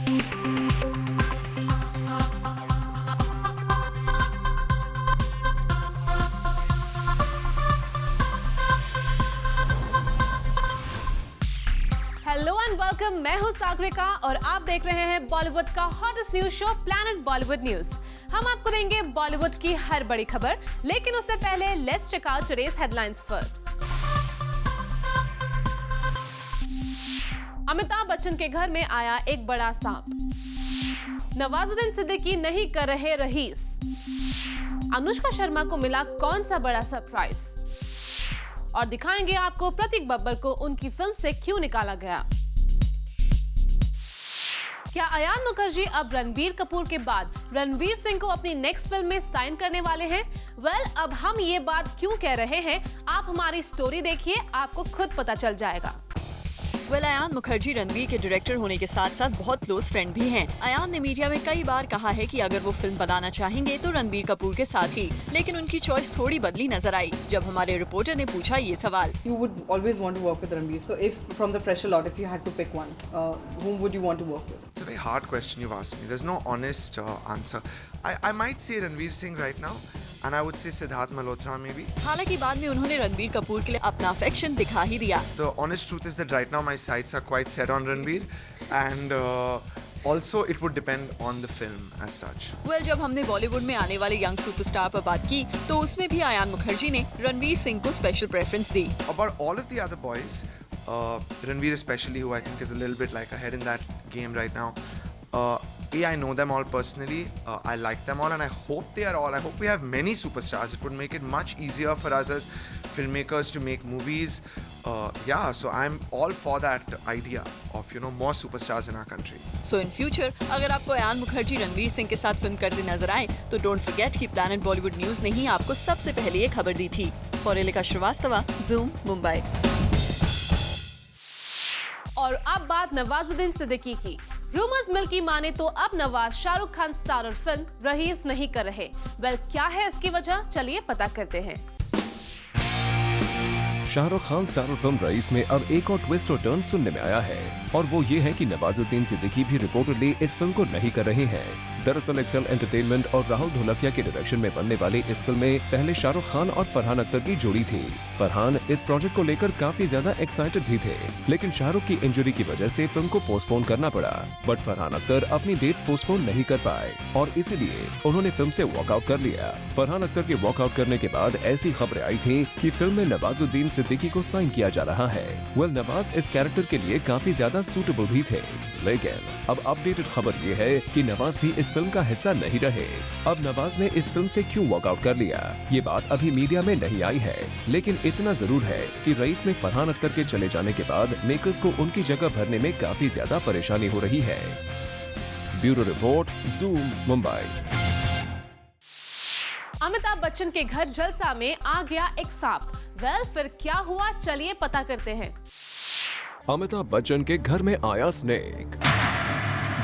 Hello and welcome, मैं हूं सागरिका और आप देख रहे हैं बॉलीवुड का hottest news show planet Bollywood news. हम आपको देंगे बॉलीवुड की हर बड़ी खबर, लेकिन उससे पहले let's check out today's headlines first. Amitabh Bachchan के घर में आया एक बड़ा सांप। नवाजुद्दीन सिद्दीकी नहीं कर रहे रईस। अनुष्का शर्मा को मिला कौन सा बड़ा सरप्राइज, और दिखाएंगे आपको प्रतीक बब्बर को उनकी फिल्म से क्यों निकाला गया। क्या अयान मुखर्जी अब रणबीर कपूर के बाद रणवीर सिंह को अपनी नेक्स्ट फिल्म में साइन करने वाले हैं? अब हम ये बात क्यों कह रहे हैं, आप हमारी स्टोरी देखिए, आपको खुद पता चल जाएगा। अयान मुखर्जी रणबीर के डायरेक्टर होने के साथ साथ बहुत क्लोज फ्रेंड भी हैं। अयान ने मीडिया में कई बार कहा है कि अगर वो फिल्म बनाना चाहेंगे तो रणबीर कपूर के साथ ही, लेकिन उनकी चॉइस थोड़ी बदली नजर आई जब हमारे रिपोर्टर ने पूछा ये सवाल। You would always want to work with Ranbir. So if from the fresher lot, if you had to pick one, whom would you want to work with? It's a very hard question you've asked me. There's no honest answer. I might say Ranveer Singh right now, and I would say Siddharth Malhotra maybe. हालांकि बाद में उन्होंने रणबीर कपूर के लिए अपना affection दिखा ही दिया। The honest truth is that right now my sights are quite set on Ranveer, and also it would depend on the film as such. जब हमने बॉलीवुड में आने वाले यंग सुपरस्टार पर बात की तो उसमें भी अयान मुखर्जी ने रणवीर सिंह को special preference the. About all of the other boys, Ranveer especially, who I think is a little bit like ahead in that game right now. I know them all personally. I like them all, and I hope I hope we have many superstars. It would make it much easier for us as filmmakers to make movies. So I'm all for that idea of more superstars in our country. So in future, अगर आपको अयान मुखर्जी रणवीर सिंह के साथ film करते नजर आए तो don't forget कि planet Bollywood news ने ही आपको सबसे पहले ये खबर दी थी। फॉरेलिका श्रीवास्तवा, ज़ूम, मुंबई। और अब बात नवाजुद्दीन सिद्दीकी की। रूमर्स मिल की माने तो अब Nawaz Shahrukh Khan starrer film rice नहीं कर रहे। क्या है इसकी वजह, चलिए पता करते हैं। Shahrukh Khan starrer film rice में अब एक और ट्विस्ट और टर्न सुनने में आया है, और वो ये है कि नवाजुद्दीन सिद्दीकी भी रिपोर्टेडली इस फिल्म को नहीं कर रहे हैं। दरअसल एक्सेल एंटरटेनमेंट और राहुल ढोलकिया के डायरेक्शन में बनने वाली इस फिल्म में पहले शाहरुख खान और फरहान अख्तर की जोड़ी थी। फरहान इस प्रोजेक्ट को लेकर काफी ज्यादा एक्साइटेड भी थे, लेकिन शाहरुख की इंजरी की वजह से फिल्म को पोस्टपोन करना पड़ा। बट फरहान अख्तर अपनी डेट्स पोस्टपोन नहीं कर पाए और इसीलिए उन्होंने फिल्म से वॉकआउट कर लिया। फरहान अख्तर के वॉकआउट करने के बाद ऐसी खबरें आई थी कि फिल्म में नवाजुद्दीन सिद्दीकी को साइन किया जा रहा है। नवाज इस कैरेक्टर के लिए काफी ज्यादा सूटेबल भी थे, लेकिन अब अपडेटेड खबर ये है कि नवाज भी इस फिल्म का हिस्सा नहीं रहे। अब नवाज ने इस फिल्म से क्यों वॉकआउट कर लिया, ये बात अभी मीडिया में नहीं आई है, लेकिन इतना जरूर है कि रईस में फरहान अख्तर के चले जाने के बाद मेकर्स को उनकी जगह भरने में काफी ज्यादा परेशानी हो रही है। Bureau report, zoom, Mumbai. Amitabh Bachchan के घर जलसा में आ गया एक सांप। फिर क्या हुआ, चलिए पता करते हैं। अमिताभ बच्चन के घर में आया स्नेक।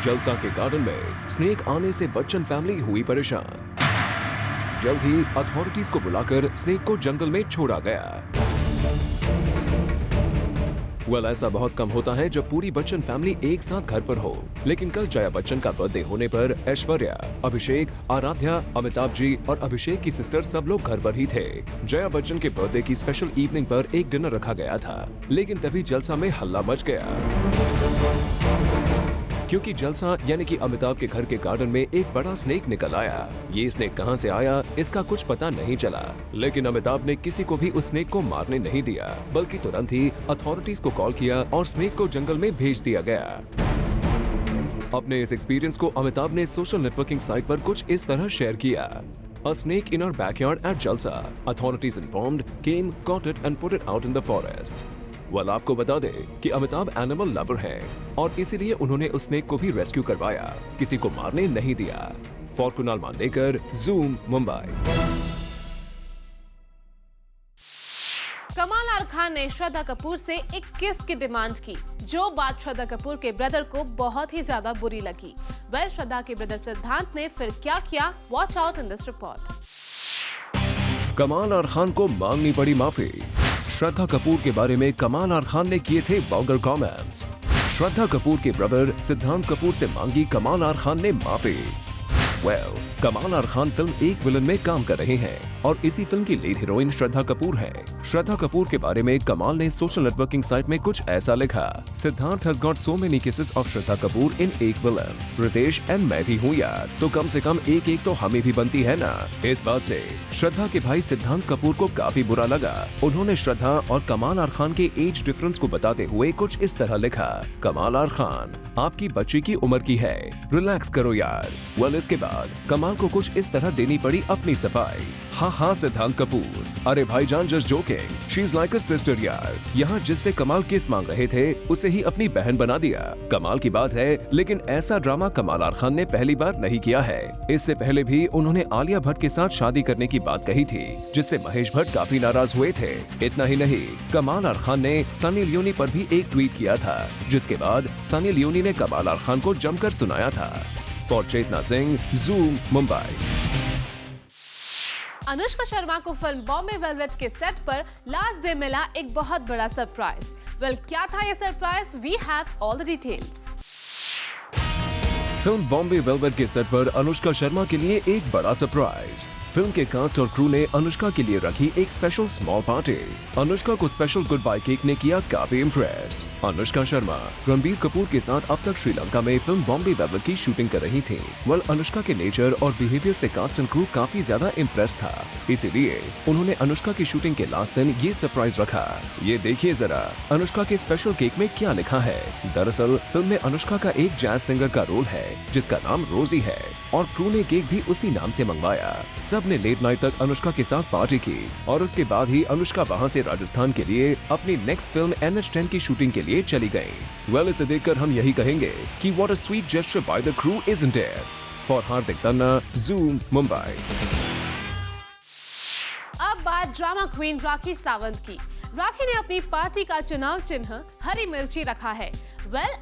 जलसा के गार्डन में स्नेक आने से बच्चन फैमिली हुई परेशान। जल्द ही अथॉरिटीज को बुलाकर स्नेक को जंगल में छोड़ा गया। ऐसा बहुत कम होता है जब पूरी बच्चन फैमिली एक साथ घर पर हो, लेकिन कल जया बच्चन का बर्थडे होने पर ऐश्वर्या, अभिषेक, आराध्या, अमिताभ जी और अभिषेक की सिस्टर सब लोग घर पर ही थे। जया बच्चन के बर्थडे की स्पेशल इवनिंग पर एक डिनर रखा गया था, लेकिन तभी जलसा में हल्ला मच गया क्योंकि जलसा यानी कि अमिताभ के घर के गार्डन में एक बड़ा स्नेक निकल आया। ये स्नेक कहां से आया इसका कुछ पता नहीं चला, लेकिन अमिताभ ने किसी को भी उस स्नेक को मारने नहीं दिया, बल्कि तुरंत ही अथॉरिटीज को कॉल किया और स्नेक को जंगल में भेज दिया गया। अपने इस एक्सपीरियंस को अमिताभ ने सोशल नेटवर्किंग साइट पर कुछ इस तरह शेयर किया। A snake in our backyard at Jalsa. Authorities informed, came, caught it and put it out in the forest. आपको बता दे कि अमिताभ एनिमल लवर हैं और इसीलिए उन्होंने उस स्नेक को भी रेस्क्यू करवाया, किसी को मारने नहीं दिया। For Kunal Mandekar, Zoom, Mumbai. कमाल आर खान ने श्रद्धा कपूर से एक किस की डिमांड की, जो बात श्रद्धा कपूर के ब्रदर को बहुत ही ज्यादा बुरी लगी। श्रद्धा के ब्रदर सिद्धांत ने फिर क्या किया, watch out in this report. कमाल आर खान को मांगनी पड़ी माफी। श्रद्धा कपूर के बारे में कमाल आर खान ने किए थे वल्गर कमेंट्स। श्रद्धा कपूर के ब्रदर सिद्धांत कपूर से मांगी कमाल आर खान ने माफी। कमाल आर खान फिल्म एक विलन में काम कर रहे हैं और इसी फिल्म की लीड हीरोइन श्रद्धा कपूर है। श्रद्धा कपूर के बारे में कमाल ने सोशल नेटवर्किंग साइट में कुछ ऐसा लिखा, Siddhant has got so many cases of Shraddha Kapoor in Ek Villain, Ritesh and मैं भी हूँ यार, तो कम से कम एक एक तो हमें भी बनती है ना। इस बात से श्रद्धा के भाई सिद्धांत कपूर को काफी बुरा लगा। उन्होंने श्रद्धा और कमाल आर खान के एज डिफरेंस को बताते हुए कुछ इस तरह लिखा, कमाल आर खान आपकी बच्ची की उम्र की है, रिलैक्स करो यार। इसके बाद कमाल को कुछ इस तरह देनी पड़ी अपनी सफाई, हाँ सिद्धांत कपूर, अरे भाईजान just joking, she is like a sister यार। यहाँ जिससे कमाल किस मांग रहे थे उसे ही अपनी बहन बना दिया। कमाल की बात है, लेकिन ऐसा ड्रामा कमाल आर खान ने पहली बार नहीं किया है। इससे पहले भी उन्होंने आलिया भट्ट के साथ शादी करने की बात कही थी, जिससे महेश भट्ट काफी नाराज हुए थे। इतना ही नहीं, कमाल आर खान ने सनी लियोनी पर भी एक ट्वीट किया था, जिसके बाद सनी लियोनी ने कमाल आर खान को जमकर सुनाया था। For Chetna Singh, Zoom, Mumbai. अनुष्का शर्मा को फिल्म बॉम्बे वेलवेट के सेट पर लास्ट डे मिला एक बहुत बड़ा सरप्राइज। क्या था ये surprise? We have all the details. Film Bombay Velvet के सेट पर अनुष्का शर्मा के लिए एक बड़ा सरप्राइज। फिल्म के कास्ट और क्रू ने अनुष्का के लिए रखी एक स्पेशल स्मॉल पार्टी। अनुष्का को स्पेशल गुड बाय केक ने किया काफी इम्प्रेस। अनुष्का शर्मा रणबीर कपूर के साथ अब तक श्रीलंका में फिल्म बॉम्बे वेलवेट की शूटिंग कर रही थी। अनुष्का के नेचर और बिहेवियर से कास्ट एंड क्रू काफी ज्यादा इम्प्रेस था, इसीलिए उन्होंने अनुष्का की शूटिंग के लास्ट दिन ये सरप्राइज रखा। ये देखिए जरा अनुष्का के स्पेशल केक में क्या लिखा है। दरअसल फिल्म में अनुष्का का एक जैज सिंगर का रोल है जिसका नाम रोजी है और क्रू ने केक भी उसी नाम से मंगवाया। सब ने लेट नाइट तक अनुष्का के साथ पार्टी की और उसके बाद ही अनुष्का वहां से राजस्थान के लिए अपनी नेक्स्ट फिल्म NH10 की शूटिंग के लिए चली गयी। इसे देखकर हम यही कहेंगे कि what a sweet gesture by the crew isn't it. For Hardik Tanna, Zoom, Mumbai. अब बात ड्रामा क्वीन राखी सावंत की। राखी ने अपनी पार्टी का चुनाव चिन्ह हरी मिर्ची रखा है।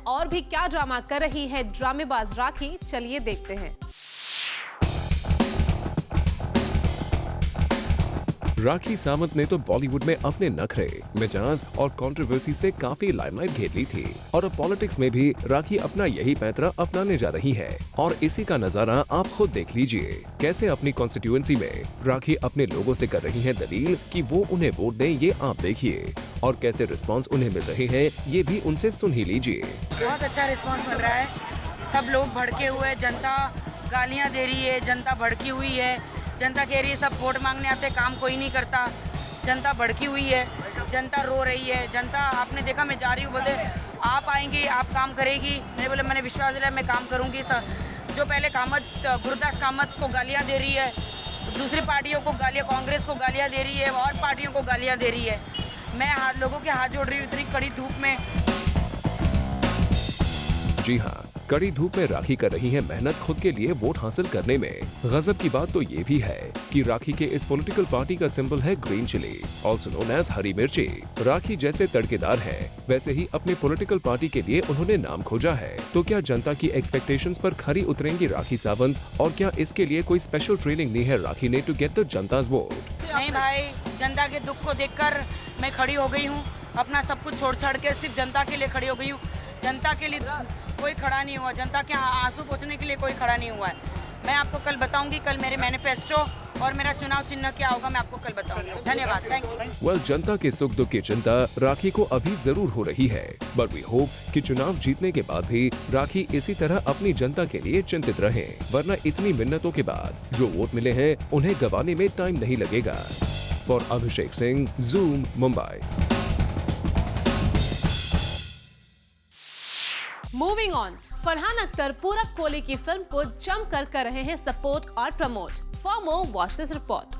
और भी क्या ड्रामा कर रही है ड्रामेबाज राखी, चलिए देखते हैं। राखी सावंत ने तो बॉलीवुड में अपने नखरे, मिजाज और कंट्रोवर्सी से काफी लाइमलाइट घेर ली थी और अब पॉलिटिक्स में भी राखी अपना यही पैंतरा अपनाने जा रही है। और इसी का नजारा आप खुद देख लीजिए, कैसे अपनी कॉन्स्टिट्यूएंसी में राखी अपने लोगों से कर रही है दलील कि वो उन्हें वोट दें, ये आप देखिए। और कैसे रिस्पॉन्स उन्हें मिल रहे हैं ये भी उनसे सुन ही लीजिए। बहुत अच्छा रिस्पॉन्स मिल रहा है, सब लोग भड़के हुए, जनता गालियाँ दे रही है, जनता भड़की हुई है, जनता कह रही है सब वोट मांगने आते, काम कोई नहीं करता। जनता भड़की हुई है, जनता रो रही है। जनता, आपने देखा मैं जा रही हूँ, बोलते आप आएंगे, आप काम करेगी। मैंने बोले मैंने विश्वास दिलाया मैं काम करूँगी। जो पहले गुरदास कामत को गालियाँ दे रही है, दूसरी पार्टियों को गालियाँ, कांग्रेस को गालियाँ दे रही है और पार्टियों को गालियाँ दे रही है। मैं लोगों के हाथ जोड़ रही हूँ इतनी कड़ी धूप में। जी हाँ, कड़ी धूप में राखी कर रही है मेहनत खुद के लिए वोट हासिल करने में। गजब की बात तो ये भी है कि राखी के इस पॉलिटिकल पार्टी का सिंबल है green chilli, also known as hari mirchi. Rakhi जैसे तड़केदार है, वैसे ही अपने पॉलिटिकल पार्टी के लिए उन्होंने नाम खोजा है। तो क्या जनता की एक्सपेक्टेशंस पर खरी उतरेंगी राखी सावंत? और क्या इसके लिए कोई स्पेशल ट्रेनिंग ली है राखी ने टू गेट द जनता's वोट? नहीं भाई, जनता के दुख को देखकर मैं खड़ी हो गई हूँ। अपना सब कुछ छोड़ छाड़ के सिर्फ जनता के लिए खड़ी हो गई हूँ। जनता के लिए कोई खड़ा नहीं हुआ, जनता के आंसू पोंछने के लिए कोई खड़ा नहीं हुआ है। मैं आपको कल बताऊंगी, कल मेरे मैनिफेस्टो और मेरा चुनाव चिन्ह क्या होगा मैं आपको कल बताऊंगी। धन्यवाद, थैंक यू। जनता के सुख दुख की चिंता राखी को अभी जरूर हो रही है, बट वी होप कि चुनाव जीतने के बाद भी राखी इसी तरह अपनी जनता के लिए चिंतित रहे, वरना इतनी मिन्नतों के बाद जो वोट मिले हैं उन्हें गंवाने में टाइम नहीं लगेगा। For Abhishek Singh, Zoom, Mumbai. Moving on, Farhan Akhtar पूरब कोहली की फिल्म को जमकर कर रहे हैं सपोर्ट और promote. For more watch this report.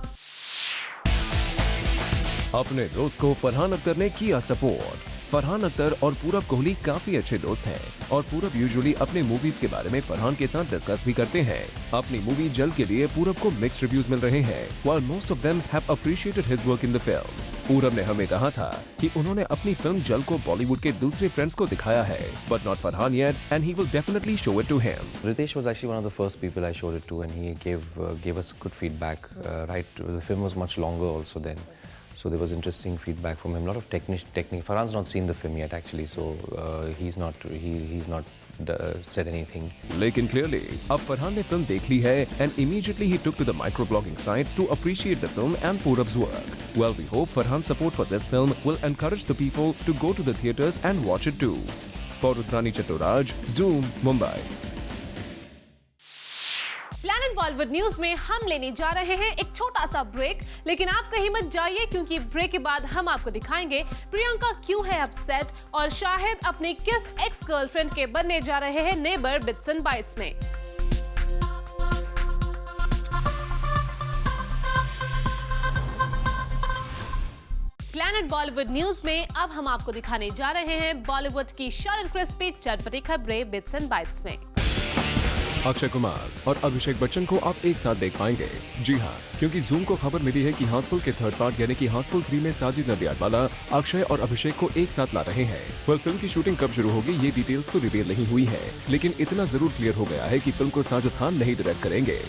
अपने दोस्त को फरहान अख्तर ने किया सपोर्ट। फरहान अख्तर और पूरब कोहली काफी अच्छे दोस्त हैं और पूरब यूजुअली अपने मूवीज के बारे में फरहान के साथ डिस्कस भी करते हैं। अपनी मूवी जल के लिए पूरब को मिक्स्ड रिव्यूज मिल रहे हैं, while most of them have appreciated his work in the film। पूरब ने हमें कहा था कि उन्होंने अपनी फिल्म जल को बॉलीवुड के दूसरे फ्रेंड्स को दिखाया है, but not Farhan yet, and he will definitely show it to him। Ritesh was actually one of the first people I showed it to, and he gave us good feedback. Right, the film was much longer also then. So there was interesting feedback from him. A lot of technique. Farhan's not seen the film yet actually, so he's not said anything. लेकिन clearly अब फरहान ने film देख ली है and immediately he took to the microblogging sites to appreciate the film and Purab's work. Well, we hope Farhan's support for this film will encourage the people to go to the theatres and watch it too. For Rudrani Chattoraj, Zoom, Mumbai. Planet Bollywood news में हम लेने जा रहे हैं एक छोटा सा break, लेकिन आप कहीं मत जाइए क्योंकि ब्रेक के बाद हम आपको दिखाएंगे प्रियंका क्यों है अपसेट और शाहिद अपने किस एक्स गर्लफ्रेंड के बनने जा रहे हैं नेबर बिट्स एंड बाइट्स में। प्लैनेट बॉलीवुड न्यूज में अब हम आपको दिखाने जा रहे हैं बॉलीवुड की शॉर्ट एंड क्रिस्पी चटपटी खबरें बिट्स एंड बाइट्स में। अक्षय कुमार और अभिषेक बच्चन को आप एक साथ देख पाएंगे। जी हां, क्योंकि जूम को खबर मिली है कि हाउसफुल के थर्ड पार्ट यानी कि हाउसफुल 3 में साजिद नडियाडवाला अक्षय और अभिषेक को एक साथ ला रहे हैं। वेल, फिल्म की शूटिंग कब शुरू होगी ये डिटेल्स तो रिवील नहीं हुई है, लेकिन इतना जरूर क्लियर हो गया है कि फिल्म को साजिद खान नहीं डायरेक्ट करेंगे।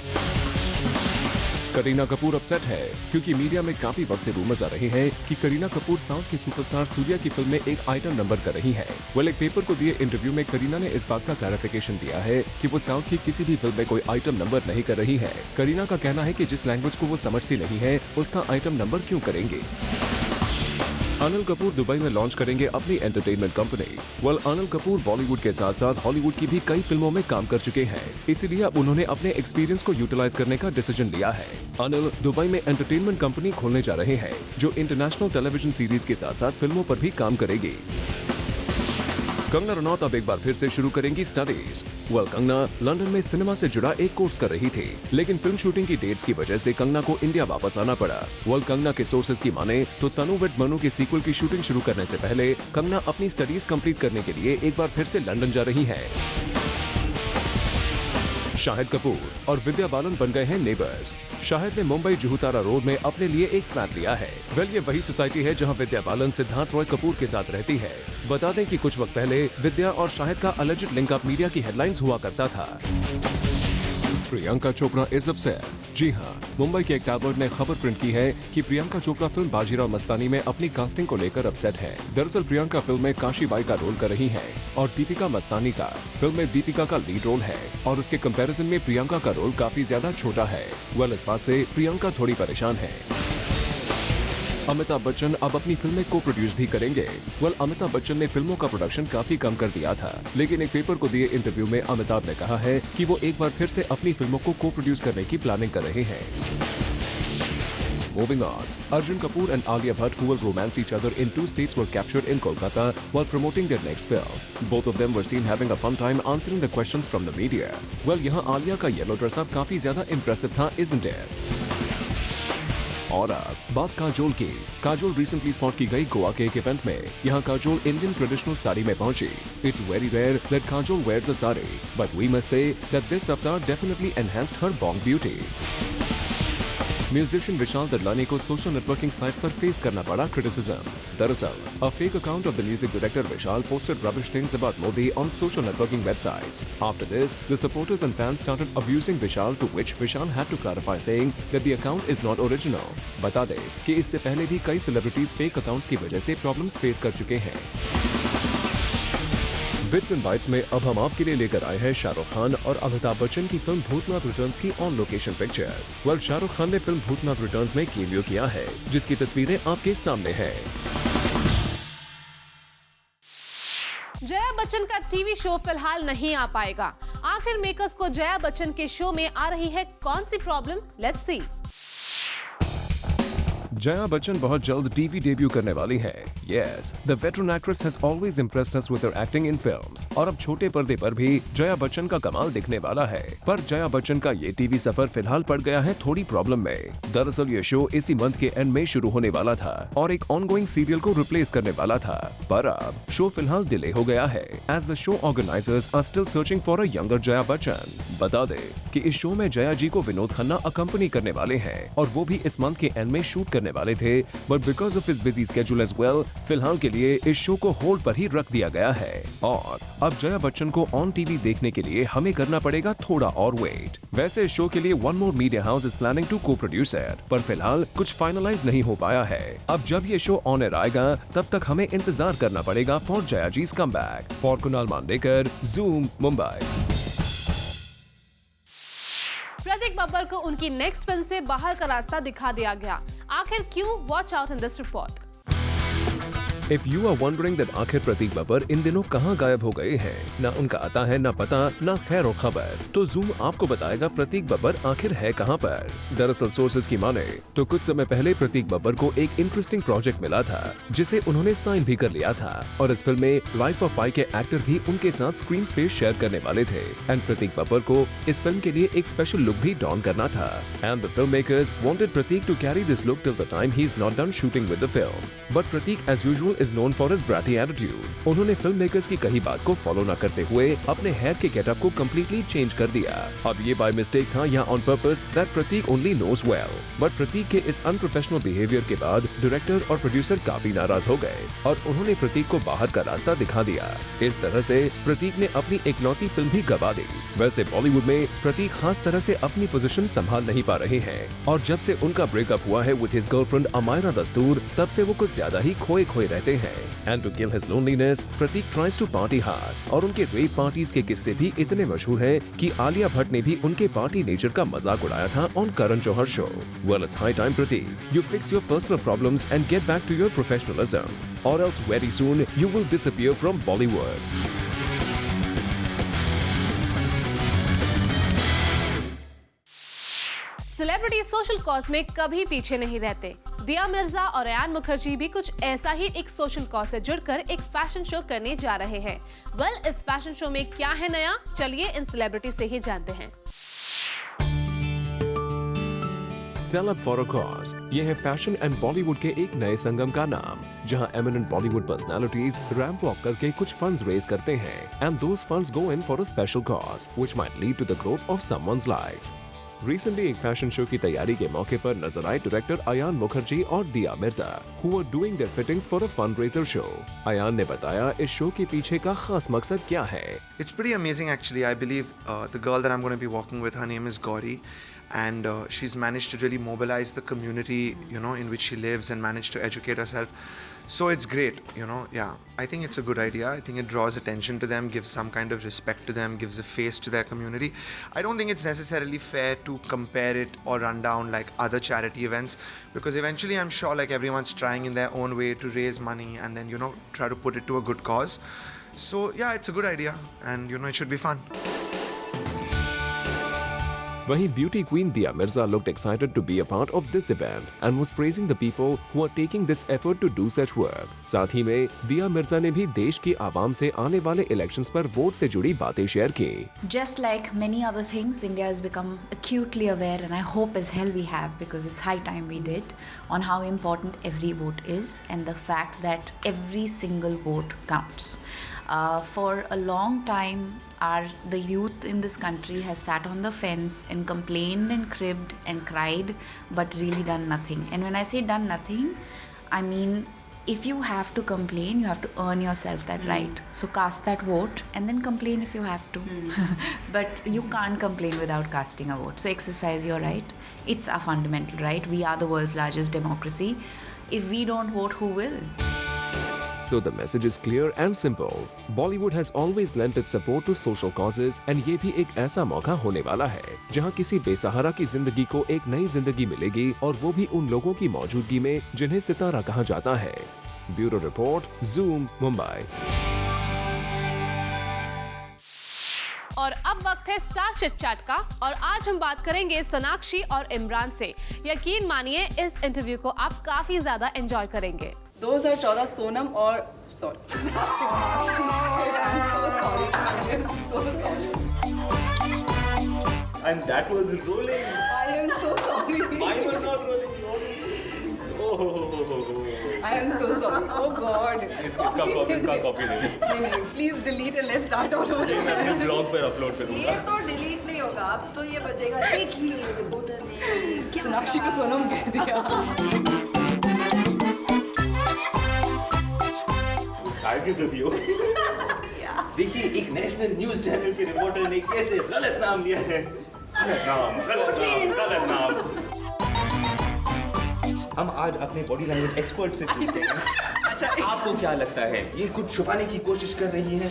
करीना कपूर अपसेट है क्योंकि मीडिया में काफी वक्त से रूमर्स आ रहे हैं कि करीना कपूर साउथ के सुपरस्टार सूर्या की फिल्म में एक आइटम नंबर कर रही हैं। वेल, एक पेपर को दिए इंटरव्यू में करीना ने इस बात का क्लैरिफिकेशन दिया है कि वो साउथ की किसी भी फिल्म में कोई आइटम नंबर नहीं कर रही है। करीना का कहना है कि जिस लैंग्वेज को वो समझती नहीं है उसका आइटम नंबर क्यों करेंगे। अनिल कपूर दुबई में लॉन्च करेंगे अपनी entertainment company. Well, Anil Kapoor Bollywood के साथ साथ हॉलीवुड की भी कई फिल्मों में काम कर चुके हैं, इसीलिए अब उन्होंने अपने एक्सपीरियंस को यूटिलाइज करने का डिसीजन लिया है। अनिल दुबई में एंटरटेनमेंट कंपनी खोलने जा रहे हैं जो इंटरनेशनल टेलीविजन सीरीज के साथ साथ फिल्मों पर भी काम करेगी। कंगना रनौत अब एक बार फिर से शुरू करेंगी स्टडीज। वेल, कंगना लंदन में सिनेमा से जुड़ा एक कोर्स कर रही थी, लेकिन फिल्म शूटिंग की डेट्स की वजह से कंगना को इंडिया वापस आना पड़ा। वेल, कंगना के सोर्सेज की माने तो तनु वेड्स मनु के सीक्वल की शूटिंग शुरू करने से पहले कंगना अपनी स्टडीज कंप्लीट करने के लिए एक बार फिर से लंदन जा रही है। शाहिद कपूर और विद्या बालन बन गए हैं नेबर्स। शाहिद ने मुंबई जुहुतारा रोड में अपने लिए एक फ्लैट लिया है। वेल, ये वही सोसाइटी है जहां विद्या बालन सिद्धार्थ रॉय कपूर के साथ रहती है। बता दें कि कुछ वक्त पहले विद्या और शाहिद का अलेज्ड लिंकअप मीडिया की हेडलाइंस हुआ करता था। Priyanka Chopra is upset. जी हां, मुंबई के एक टैबलॉइड ने खबर प्रिंट की है कि प्रियंका चोपड़ा फिल्म बाजीराव मस्तानी में अपनी कास्टिंग को लेकर अपसेट है। दरअसल प्रियंका फिल्म में काशी बाई का रोल कर रही है और दीपिका मस्तानी का फिल्म में दीपिका का लीड रोल है और उसके कंपैरिजन में प्रियंका का रोल काफी ज्यादा छोटा है। वेल, इस बात से प्रियंका थोड़ी परेशान है। अमिताभ बच्चन अब अपनी फिल्में को प्रोड्यूस भी करेंगे। वेल, अमिताभ बच्चन ने फिल्मों का प्रोडक्शन काफी कम कर दिया था, लेकिन एक पेपर को दिए इंटरव्यू में अमिताभ ने कहा है कि वो एक बार फिर से अपनी फिल्मों को प्रोड्यूस करने की प्लानिंग कर रहे हैं। Moving on, Arjun Kapoor and Alia Bhatt, who will romance each other in 2 states, were captured in Kolkata while promoting their next film. Both of them were seen having a fun time answering the questions from the media. Well, यहाँ आलिया का yellow dress up काफी ज्यादा impressive था, isn't it? और अब बात काजोल की। Kajol recently spot की गई गोवा के एक इवेंट में। यहाँ काजोल इंडियन ट्रेडिशनल साड़ी में पहुंची। It's very rare that Kajol wears a sari, but we must say that this avatar definitely enhanced her bong beauty. Musician Vishal Dadlani को सोशल नेटवर्किंग साइट्स पर फेस करना पड़ा क्रिटिसिज्म। दरअसल, a fake account of the music director Vishal posted rubbish things about Modi on social networking websites. After this, the supporters and fans started abusing Vishal, to which Vishal had to clarify saying that the account is not original. बता दें कि इससे पहले भी कई celebrities fake accounts की वजह से प्रॉब्लम्स फेस कर चुके हैं। बिट्स एंड बाइट्स में अब हम आपके लिए लेकर आए हैं शाहरुख खान और अमिताभ बच्चन की फिल्म भूतनाथ रिटर्न्स की on location pictures. Well, Shahrukh Khan ने फिल्म भूतनाथ रिटर्न्स में कैमियो किया है, जिसकी तस्वीरें आपके सामने हैं। जया बच्चन का टीवी शो फिलहाल नहीं आ पाएगा। आखिर मेकर्स को जया बच्चन के शो में आ रही है कौन सी problem? Let's see. Jaya Bachchan बहुत जल्द टीवी डेब्यू करने वाली है। Yes, the veteran actress has always impressed us with her acting in films और अब छोटे पर्दे पर भी जया बच्चन का कमाल दिखने वाला है। पर जया बच्चन का ये टीवी सफर फिलहाल पड़ गया है थोड़ी प्रॉब्लम में। दरअसल ये शो इसी मंथ के एंड में शुरू होने वाला था और एक ऑनगोइंग सीरियल को रिप्लेस करने वाला था, पर अब शो फिलहाल डिले हो गया है as the show organisers are still searching for a younger Jaya Bachchan. बता दे कि इस शो में जया जी को विनोद खन्ना अकम्पनी करने वाले हैं और वो भी इस मंथ के एंड में शूट करने वाले थे, but because of his busy schedule as well, फिलहाल के लिए इस शो को होल्ड पर ही रख दिया गया है। और अब जया बच्चन को ऑन टीवी देखने के लिए हमें करना पड़ेगा थोड़ा और वेट। वैसे इस शो के लिए one more media house is planning to co-producer, पर फिलहाल कुछ फाइनलाइज नहीं हो पाया है। अब जब ये शो ऑन एयर आएगा तब तक हमें इंतजार करना पड़ेगा for Jaya ji's comeback. For Kunal Mandekar, Zoom, Mumbai. Prateek Babbar को उनकी नेक्स्ट फिल्म से बाहर का रास्ता दिखा दिया गया। आखिर क्यों? Watch out in this report. If you are wondering that आखिर प्रतीक बब्बर इन दिनों कहां गायब हो गए हैं, ना उनका आता है ना पता ना खैर और खबर, तो जूम आपको बताएगा प्रतीक बब्बर आखिर है कहां पर। दरअसल सोर्सेज की माने तो कुछ समय पहले प्रतीक बब्बर को एक इंटरेस्टिंग प्रोजेक्ट मिला था जिसे उन्होंने साइन भी कर लिया था, और इस फिल्म में लाइफ ऑफ पाई के एक्टर भी उनके साथ स्क्रीन स्पेस शेयर करने वाले थे। एंड प्रतीक बब्बर को इस फिल्म के लिए एक स्पेशल लुक भी डॉन करना था। And the film makers wanted Prateek to carry this look till the time he is not done shooting with the film, but Prateek as usual is known for his bratty attitude। उन्होंने film makers की कही बात को follow न करते हुए अपने hair के गेटअप को कम्प्लीटली चेंज कर दिया। अब ये बाय मिस्टेक था या on purpose, that Prateek only knows well, but Prateek के इस अनप्रोफेशनल बिहेवियर के बाद डायरेक्टर और प्रोड्यूसर काफी नाराज हो गए और उन्होंने प्रतीक को बाहर का रास्ता दिखा दिया। इस तरह से प्रतीक ने अपनी इकलौती फिल्म भी गवा दी। वैसे बॉलीवुड में प्रतीक खास तरह से अपनी पोजीशन संभाल नहीं पा रहे हैं, और जब से उनका ब्रेकअप हुआ है विद हिज गर्लफ्रेंड अमायरा दस्तूर, तब से वो कुछ ज्यादा ही खोए खोए रहते हैं। And to kill his loneliness, Prateek tries to party hard, और उनके रेप पार्टीज के किस्से भी इतने मशहूर हैं कि आलिया भट्ट ने भी उनके पार्टी नेचर का मजाक उड़ाया था on Karan Johar show. Well, it's high time Prateek, you fix your personal problems and get back to your professionalism, और else very soon you will disappear from Bollywood. Celebrity social cause में कभी पीछे नहीं रहते। दिया मिर्जा और अयान मुखर्जी भी कुछ ऐसा ही एक सोशल कॉज से जुड़कर एक फैशन शो करने जा रहे हैं। वेल, इस फैशन शो में क्या है नया, चलिए इन सेलिब्रिटी से ही जानते हैं। सेलेब फॉर अ कॉज, ये है फैशन एंड बॉलीवुड के एक नए संगम का नाम, जहां eminent Bollywood personalities ramp walk करके कुछ फंड्स रेज करते हैं, and those funds go in for a special cause which might lead to the growth of someone's life. Recently एक फैशन शो की तैयारी के मौके पर नजर आए डायरेक्टर अयान मुखर्जी और दिया Mirza, who were doing their fittings for a fundraiser show। Ayan ने बताया इस शो के पीछे का खास मकसद क्या है। It's pretty amazing actually. I believe the girl that I'm going to be working with, her name is Gauri, and she's managed to really mobilize the community, you know, in which she lives and managed to educate herself. So it's great, you know, yeah. I think it's a good idea. I think it draws attention to them, gives some kind of respect to them, gives a face to their community. I don't think it's necessarily fair to compare it or run down like other charity events, because eventually I'm sure like everyone's trying in their own way to raise money and then, you know, try to put it to a good cause. So yeah, it's a good idea and, you know, it should be fun. वहीं beauty queen दिया Mirza looked excited to be a part of this event and was praising the people who are taking this effort to do such work। साथ ही में दिया मिर्जा ने भी देश की आवाम से आने वाले इलेक्शंस पर वोट से जुड़ी बातें शेयर की। Just like many other things, India has become acutely aware, and I hope as hell we have, because it's high time we did, on how important every vote is and the fact that every single vote counts। For a long time, the youth in this country has sat on the fence and complained and cribbed and cried, but really done nothing. And when I say done nothing, I mean if you have to complain, you have to earn yourself that right. So cast that vote and then complain if you have to. But you can't complain without casting a vote. So exercise your right. It's a fundamental right. We are the world's largest democracy. If we don't vote, who will? So the message is clear and simple. Bollywood has always lent its support to social causes, and ये भी एक ऐसा मौका होने वाला है जहां किसी बेसहारा की जिंदगी को एक नई जिंदगी मिलेगी, और वो भी उन लोगों की मौजूदगी में जिन्हें सितारा कहा जाता है। Bureau report, zoom, Mumbai. और अब वक्त है स्टार चिट चैट का, और आज हम बात करेंगे सोनाक्षी और इमरान से। यकीन मानिए इस इंटरव्यू को आप काफी ज्यादा एंजॉय करेंगे। 2014 सोनम और sorry And that was rolling. I am so sorry. Mine was not rolling. Oh. I am so sorry. Oh God. इसका कॉपी दे। नहीं, please delete and let's start all over. ये मैं अपने ब्लॉग पे अपलोड करूँगा। ये तो डिलीट नहीं होगा, अब तो ये बचेगा। देखिए रिपोर्टर ने सोनाक्षी को सोनम कह दिया। argue with you. देखिए एक नेशनल न्यूज चैनल के रिपोर्टर ने कैसे गलत नाम लिया है. गलत नाम. हम आज अपने बॉडी लैंग्वेज एक्सपर्ट से पूछते हैं. अच्छा, आपको क्या लगता है ये कुछ छुपाने की कोशिश कर रही है?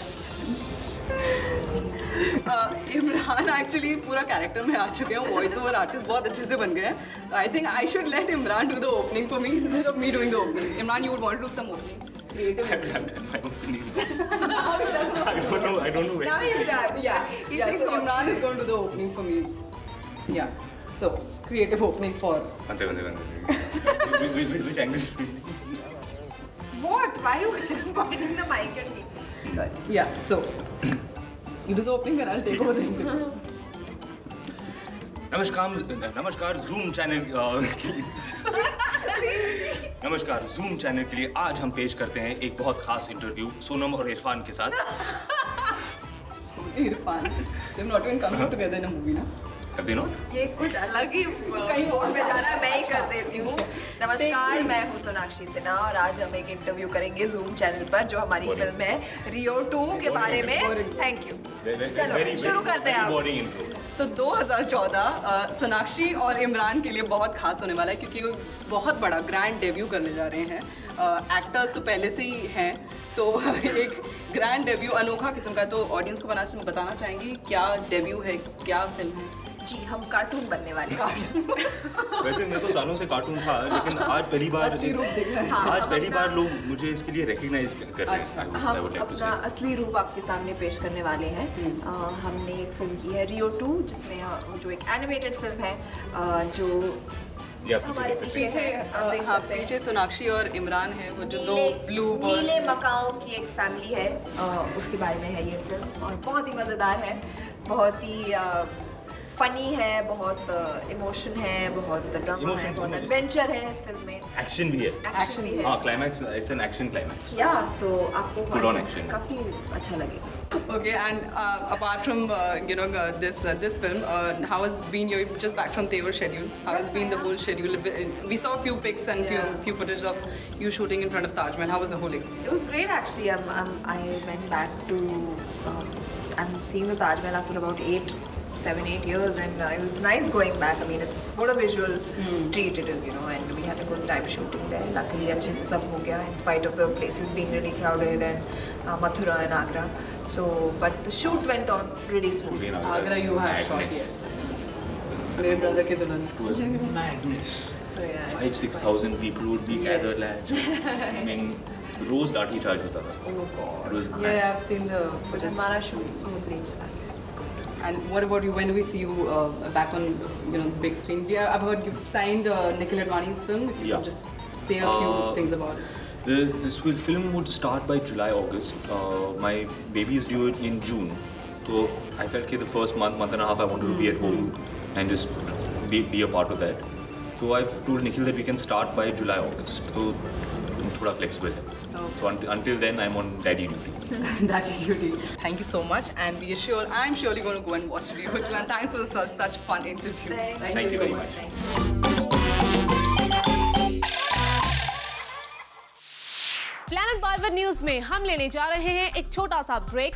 इमरान एक्चुअली पूरा कैरेक्टर में आ चुके हैं, वॉइस ओवर आर्टिस्ट बहुत अच्छे से बन गए हैं. तो I think I should let Imran do the opening for me instead of me doing the opening. Imran, you would want to do some opening? Creative. My opinion. I don't know. Now he's done. Yeah. So Imran is going to do the opening for me. Yeah. So creative opening for. One second. Which angle? What? Why are you pointing the mic at me? Sorry. Yeah. So you do the opening and I'll take over the interview. नमस्कार Zoom channel के लिए आज हम पेश करते हैं एक बहुत खास इंटरव्यू सोनम और इरफान के साथ. Irfan, they've not even come together in a movie, ना? Have they not? ये कुछ अलग ही कहीं और में जाना मैं ही कर देती हूँ. नमस्कार, मैं हूँ सोनाक्षी सिन्हा और आज हम एक इंटरव्यू करेंगे Zoom चैनल पर जो हमारी फिल्म है रियो 2 के बारे में. Thank you. चलो शुरू करते हैं आप. तो 2014 सोनाक्षी और इमरान के लिए बहुत खास होने वाला है क्योंकि वो बहुत बड़ा ग्रैंड डेब्यू करने जा रहे हैं. एक्टर्स तो पहले से ही हैं, तो एक ग्रैंड डेब्यू अनोखा किस्म का. तो ऑडियंस को बताना चाहेंगी क्या डेब्यू है, क्या फिल्म है? जी, हम कार्टून बनने वाले हैं. वैसे मैं तो सालों से कार्टून था, लेकिन आज पहली बार लोग मुझे इसके लिए रिकग्नाइज कर रहे हैं. हम अपना असली रूप आपके सामने पेश करने वाले हैं. हमने एक फिल्म की है रियो 2 जिसमें जो एक एनिमेटेड फिल्म है जो हमारे पीछे सोनाक्षी और इमरान है, वो जो दो ब्लू नीले मकाओं की एक फैमिली है, उसके बारे में है ये फिल्म. और बहुत ही मज़ेदार है, बहुत ही फनी है, बहुत इमोशन है, बहुत ड्रामा है, बहुत एडवेंचर है इस फिल्म में. एक्शन भी है. हाँ, climax, it's an action climax. या सो आपको फुल ऑन एक्शन काफी अच्छा लगेगा. Okay, and apart from this film, how has been your just back from Tevar schedule? How has been the whole schedule? We saw a few pics and few footage of you shooting in front of Taj Mahal. How was the whole experience? It was great actually. I went back to I'm seeing the Taj Mahal after about 7-8 years, and it was nice going back. I mean, it's what a visual treat it is, and we had a good time shooting there. Luckily, अच्छे से सब हो गया in spite of the places being really crowded and Mathura and Agra. So, but the shoot went on really smoothly. Agra you have shot, yes. मेरे brother के दुल्हन. It was madness. 5,000-6,000 people would be gathered lads screaming. रोज लाठी charge होता था. Oh God. It was Yeah, I've seen the footage. हमारा shoot smoothly चला. And what about you? When do we see you back on the big screen? Yeah, I've heard you signed Nikhil Advani's film. If you could just say a few things about it. This film would start by July, August. My baby is due in June, so I felt that the first month and a half I wanted to be at home and just be a part of that. So I've told Nikhil that we can start by July, August. So थोड़ा flexible है. So until then I'm on daddy duty. Daddy duty. Thank you so much, and I'm surely going to go and watch it. And thanks for such fun interview. Thank you very much. Planet Bollywood news में हम लेने जा रहे हैं एक छोटा सा break.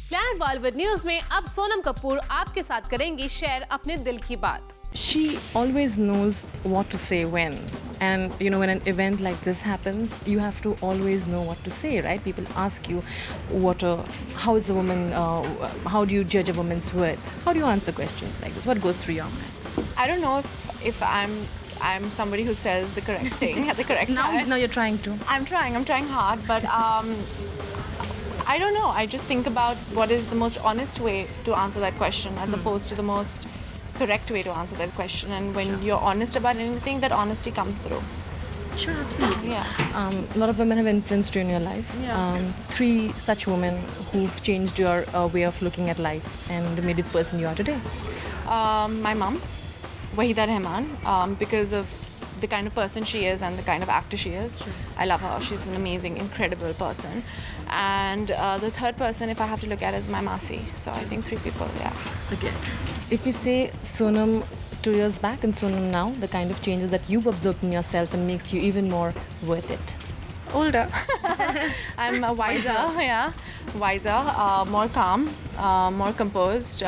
Planet Bollywood news में अब सोनम कपूर आपके साथ करेंगी शेयर अपने दिल की बात. She always knows what to say when. And when an event like this happens, you have to always know what to say, right? People ask you, how is the woman, how do you judge a woman's word? How do you answer questions like this? What goes through your mind? I don't know if I'm somebody who says the correct thing at the correct time. Now you're trying to. I'm trying hard, but I don't know. I just think about what is the most honest way to answer that question as opposed to the most correct way to answer that question. And when you're honest about anything, that honesty comes through. Sure, absolutely. Yeah. A lot of women have influenced you in your life. Yeah. 3 such women who've changed your way of looking at life and made you the person you are today. My mom, Wahida Rahman, because of the kind of person she is and the kind of actor she is. I love her. She's an amazing, incredible person. And the third person, if I have to look at, is my Masi. So I think 3 people, yeah. Okay. If we say Sonam 2 years back and Sonam now, the kind of changes that you've observed in yourself and makes you even more worth it? Older. I'm wiser, yeah. Wiser, more calm, more composed,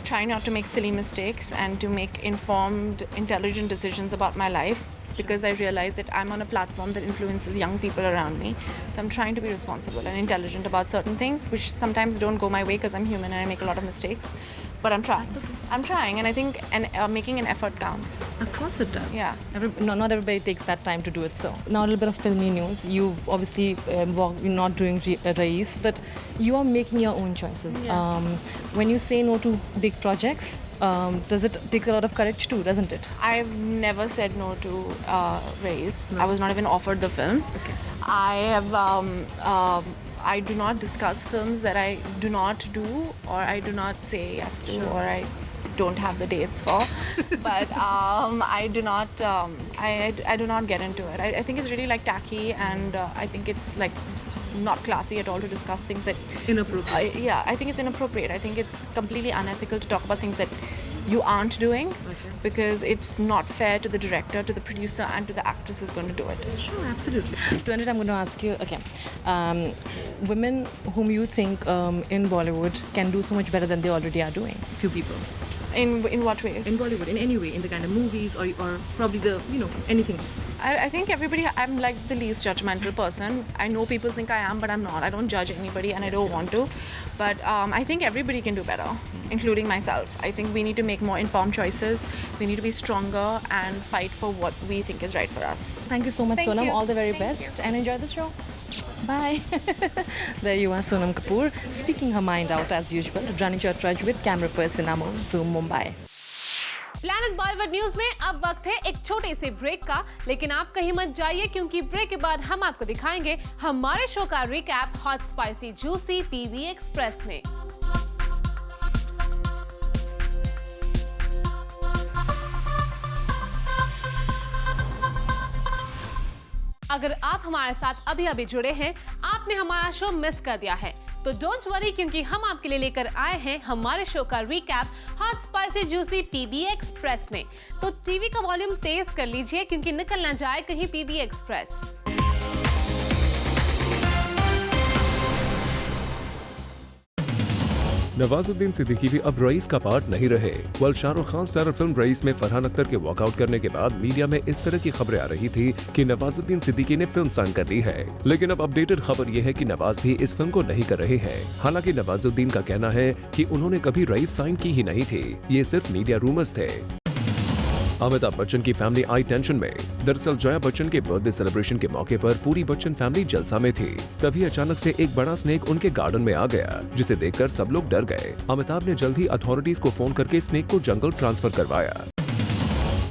trying not to make silly mistakes and to make informed, intelligent decisions about my life, because I realize that I'm on a platform that influences young people around me. So I'm trying to be responsible and intelligent about certain things, which sometimes don't go my way because I'm human and I make a lot of mistakes. But I'm trying. Okay. I'm trying, and I think making an effort counts. Of course it does. Yeah. Not everybody takes that time to do it. So now a little bit of filmy news. You obviously you're not doing Raees, but you are making your own choices. Yeah. When you say no to big projects, does it take a lot of courage too, doesn't it? I've never said no to Raees. No. I was not even offered the film. Okay. I do not discuss films that I do not do, or I do not say yes to, or I don't have the dates for. But I do not get into it. I think it's really like tacky, and I think it's like not classy at all to discuss things that inappropriate. I think it's inappropriate. I think it's completely unethical to talk about things that you aren't doing, because it's not fair to the director, to the producer, and to the actress who's going to do it. Sure, absolutely. To end it, I'm going to ask you, okay, women whom you think in Bollywood can do so much better than they already are doing? Few people. In what ways? In Bollywood, in any way, in the kind of movies or probably the, anything. I think I'm like the least judgmental person. I know people think I am, but I'm not. I don't judge anybody, and I don't want to. But I think everybody can do better, including myself. I think we need to make more informed choices. We need to be stronger and fight for what we think is right for us. Thank you so much, Sonam. All the very best, and enjoy the show. Bye. There you are, Sonam Kapoor, speaking her mind out as usual. Rani Chatraj with camera person Amol, Zoom, Mumbai. Planet Bollywood news में अब वक्त है एक छोटे से break का, लेकिन आप कहीं मत जाइए, क्योंकि ब्रेक के बाद हम आपको दिखाएंगे हमारे शो का recap hot spicy juicy PV express में। अगर आप हमारे साथ अभी जुड़े हैं, आपने हमारा शो मिस कर दिया है, तो डोंट वरी, क्योंकि हम आपके लिए लेकर आए हैं हमारे शो का recap hot spicy juicy PB Express में। तो टीवी का वॉल्यूम तेज कर लीजिए, क्योंकि निकल ना जाए कहीं पीबी एक्सप्रेस। नवाजुद्दीन सिद्दीकी भी अब रईस का पार्ट नहीं रहे। Shahrukh Khan starrer film rice में फरहान अख्तर के वॉकआउट करने के बाद मीडिया में इस तरह की खबरें आ रही थी कि नवाजुद्दीन सिद्दीकी ने फिल्म साइन कर ली है, लेकिन अब अपडेटेड खबर ये है कि नवाज भी इस फिल्म को नहीं कर रहे हैं। हालांकि नवाजुद्दीन का कहना है कि उन्होंने कभी रईस साइन की ही नहीं थी, ये सिर्फ मीडिया रूमर्स थे। अमिताभ बच्चन की फैमिली आई टेंशन में। दरअसल जया बच्चन के बर्थडे सेलिब्रेशन के मौके पर पूरी बच्चन फैमिली जलसा में थी। तभी अचानक से एक बड़ा स्नेक उनके गार्डन में आ गया, जिसे देखकर सब लोग डर गए। अमिताभ ने जल्द ही अथॉरिटीज को फोन करके स्नेक को जंगल ट्रांसफर करवाया।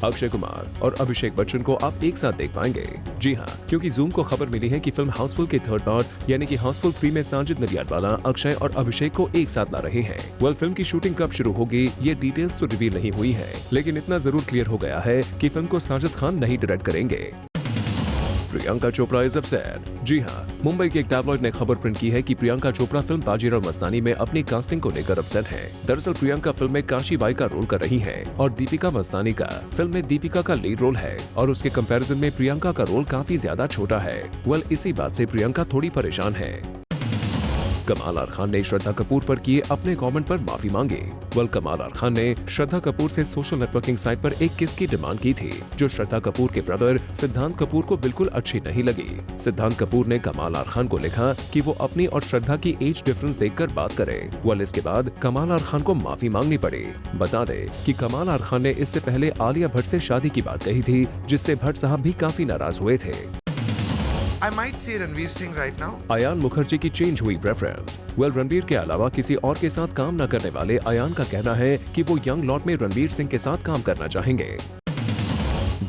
अक्षय कुमार और अभिषेक बच्चन को आप एक साथ देख पाएंगे। जी हाँ, क्योंकि जूम को खबर मिली है कि फिल्म हाउसफुल के थर्ड पार्ट यानी कि हाउसफुल 3 में साजिद नडियाडवाला, अक्षय और अभिषेक को एक साथ ला रहे हैं। फिल्म की शूटिंग कब शुरू होगी ये डिटेल्स तो रिवील नहीं हुई है, लेकिन इतना जरूर क्लियर हो गया है कि फिल्म को साजिद खान नहीं डायरेक्ट करेंगे। Priyanka Chopra is upset. जी हाँ, मुंबई के एक टैबलॉइड ने खबर प्रिंट की है कि प्रियंका चोपड़ा फिल्म बाजीराव मस्तानी में अपनी कास्टिंग को लेकर अपसेट हैं। दरअसल प्रियंका फिल्म में काशी बाई का रोल कर रही हैं और दीपिका मस्तानी का फिल्म में दीपिका का लीड रोल है और उसके कंपैरिजन में प्रियंका का रोल काफी ज्यादा छोटा है। इसी बात से प्रियंका थोड़ी परेशान है। कमाल आर खान ने श्रद्धा कपूर पर किए अपने कमेंट पर माफी मांगी। कमाल आर खान ने श्रद्धा कपूर से सोशल नेटवर्किंग साइट पर एक किस की डिमांड की थी, जो श्रद्धा कपूर के ब्रदर सिद्धांत कपूर को बिल्कुल अच्छी नहीं लगी। सिद्धांत कपूर ने कमाल आर खान को लिखा कि वो अपनी और श्रद्धा की एज डिफरेंस देखकर बात करे। इसके बाद कमाल आर खान को माफी मांगनी पड़ी। बता दे कि कमाल आर खान ने इससे पहले आलिया भट्ट से शादी की बात कही थी, जिससे भट्ट साहब भी काफी नाराज हुए थे। I might say Ranveer Singh right now. Ayan Mukherjee की चेंज हुई प्रेफरेंस। रणवीर के अलावा किसी और के साथ काम न करने वाले अयान का कहना है कि वो यंग लॉट में रणवीर सिंह के साथ काम करना चाहेंगे।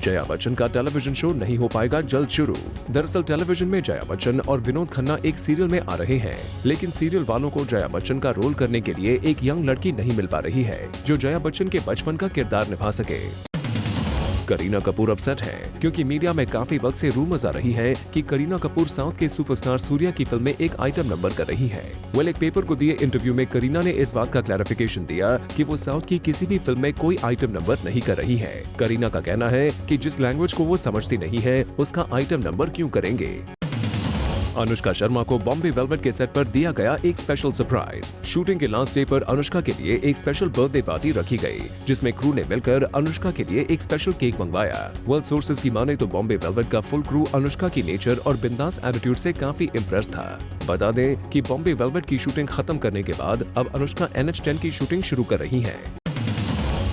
जया बच्चन का टेलीविजन शो नहीं हो पाएगा जल्द शुरू। दरअसल टेलीविजन में जया बच्चन और विनोद खन्ना एक सीरियल में आ रहे हैं, लेकिन सीरियल वालों को जया बच्चन का रोल करने के लिए एक यंग लड़की नहीं मिल पा रही है जो जया बच्चन के बचपन का किरदार निभा सके। करीना कपूर अपसेट है क्योंकि मीडिया में काफी वक्त से रूमर्स आ रही है कि करीना कपूर साउथ के सुपरस्टार सूर्या की फिल्म में एक आइटम नंबर कर रही है। एक पेपर को दिए इंटरव्यू में करीना ने इस बात का क्लैरिफिकेशन दिया कि वो साउथ की किसी भी फिल्म में कोई आइटम नंबर नहीं कर रही है। करीना का कहना है कि जिस लैंग्वेज को वो समझती नहीं है उसका आइटम नंबर क्यों करेंगे। अनुष्का शर्मा को बॉम्बे वेलवेट के सेट पर दिया गया एक स्पेशल सरप्राइज। शूटिंग के लास्ट डे पर अनुष्का के लिए एक स्पेशल बर्थडे पार्टी रखी गई, जिसमें क्रू ने मिलकर अनुष्का के लिए एक स्पेशल केक मंगवाया। वर्ल्ड सोर्सेज की माने तो बॉम्बे वेलवेट का फुल क्रू अनुष्का की नेचर और बिंदास एटीट्यूड से काफी इम्प्रेस था। बता दें कि बॉम्बे वेलवेट की शूटिंग खत्म करने के बाद अब अनुष्का NH10 की शूटिंग शुरू कर रही है।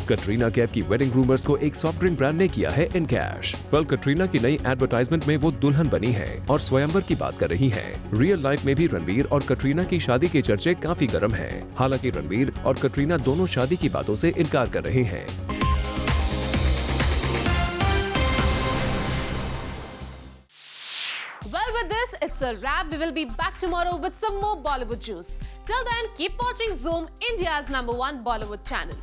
कटरीना कैफ की वेडिंग रूमर्स को एक सॉफ्ट ड्रिंक ब्रांड ने किया है इनकैश। कटरीना की नई एडवर्टाइजमेंट में वो दुल्हन बनी है और स्वयंवर की बात कर रही है। रियल लाइफ में भी रणबीर और कटरीना की शादी के चर्चे काफी गर्म हैं। हालांकि रणबीर और कटरीना दोनों शादी की बातों से इनकार कर रहे हैं। Well, with this, it's a wrap. We will be back tomorrow with some more Bollywood juice. Till then, keep watching Zoom, India's #1 Bollywood channel.